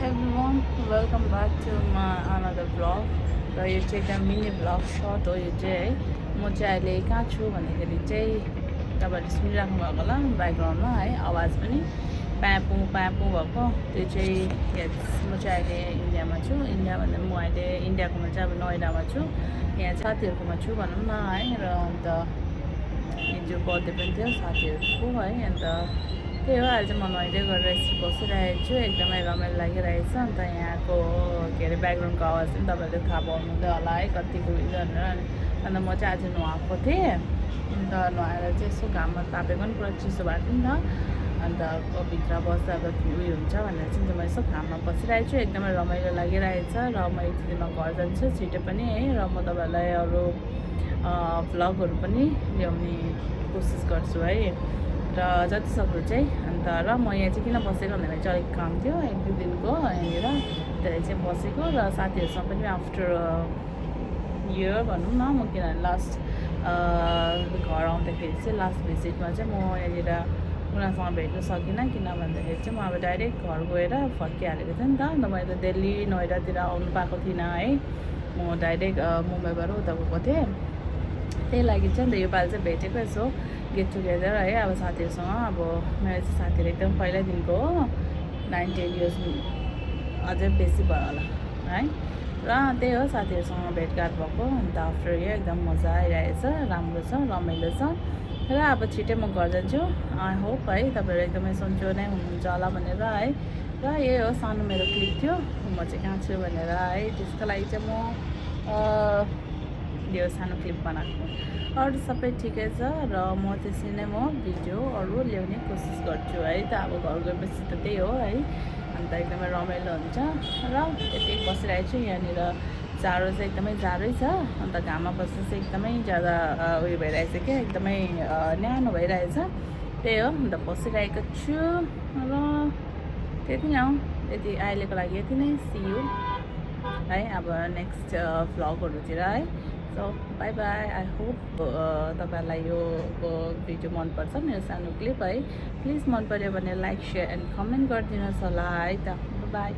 everyone, welcome back to my another vlog. र यो चाहिँ एकदम मिनी भ्लग सर्ट हो यो चाहिँ है। म चाहिँ अहिले कहाँ छु भन्दाखेरि चाहिँ तपाईँहरूले सुनिराख्नु भएको होला ब्याकग्राउन्डमा है आवाज पनि प्यापु प्यापु भएको त्यो चाहिँ यस म चाहिँ अहिले इन्डियामा छु। इन्डिया भन्दा म अहिले इन्डियाकोमा चाहिँ अब नोइडामा छु। यहाँ साथीहरूकोमा छु भनौँ न है। र अन्त हिजो बर्थडे पनि थियो साथीहरूको है। अन्त त्यही हो अहिले चाहिँ म नुहाइँदै गरेर यसरी बसिरहेको छु। एकदमै रमाइलो लागिरहेछ। अन्त यहाँको के अरे ब्याकग्राउन्डको आवाज पनि तपाईँहरूले थाहा पाउनुहुँदै होला है कतिको उयो भनेर। अन्त म चाहिँ आज नुहाएको थिएँ। अन्त नुहाएर चाहिँ यसो घाममा तापेको पनि पुरा चिसो भएको थियो नि त। अन्त भित्र बस्दा अब उयो हुन्छ भनेर चाहिँ म यसो घाममा बसिरहेको छु। एकदमै रमाइलो लागिरहेछ। र म यति दिनमा घर जान्छु छिटो पनि है। र म तपाईँहरूलाई अरू भ्लगहरू पनि ल्याउने कोसिस गर्छु है। र जति सक्दो चाहिँ अन्त र म यहाँ चाहिँ किन बसेको भन्दाखेरि चाहिँ अलिक काम थियो 1-2 दिनको यहाँनिर त्यसले चाहिँ बसेको। र साथीहरूसँग पनि आफ्टर इयर भनौँ न म किनभने लास्ट घर आउँदाखेरि चाहिँ लास्ट भिजिटमा चाहिँ म यहाँनिर उनीहरूसँग भेट्न सकिनँ। किन भन्दाखेरि चाहिँ म अब डाइरेक्ट घर गएर फर्किहालेको थिएँ नि त। अन्त मैले त दिल्ली नोइडातिर आउनु पाएको थिइनँ है। म डाइरेक्ट मुम्बईबाट उता गएको थिएँ। त्यही लागि चाहिँ अन्त योपालि चाहिँ भेटेको यसो गेट टुगेदर है। अब साथीहरूसँग अब मेरो चाहिँ साथीहरू एकदम पहिल्यैदेखिको हो 9-10 इयर्स अझै बेसी भयो होला है। र त्यही हो साथीहरूसँग भेटघाट भएको। अन्त आफ्टर इयर एकदम मजा आइरहेछ, राम्रो छ, रमाइलो छ। र अब छिटै म घर जान्छु। आई होप है तपाईँहरू एकदमै सन्चो नै हुनुहुन्छ होला भनेर है। र यही हो सानो मेरो क्लिप थियो म चाहिँ कहाँ छु भनेर है। त्यसको लागि चाहिँ म यो सानो क्लिप बनाएको। अरू सबै ठिकै छ। र म त्यसरी नै म भिडियो अरू ल्याउने कोसिस गर्छु है। त अब घर गएपछि त त्यही हो है। अन्त एकदमै रमाइलो हुन्छ। र यति बसिरहेको छु यहाँनिर। जाडो चाहिँ एकदमै जाडै छ। अन्त घाममा बस्दा चाहिँ एकदमै ज्यादा उयो भइरहेछ क्या, एकदमै न्यानो भइरहेछ। त्यही हो अन्त बसिरहेको छु। र त्यति नै हो, यति अहिलेको लागि यति नै। सी यू है अब नेक्स्ट भ्लगहरूतिर है। So by by. I hope तपाईँहरूलाई यो भिडियो मनपर्छ मेरो सानो क्लिप है। प्लिज मन पऱ्यो भने लाइक सेयर एन्ड कमेन्ट गरिदिनुहोस् होला है त। बाई।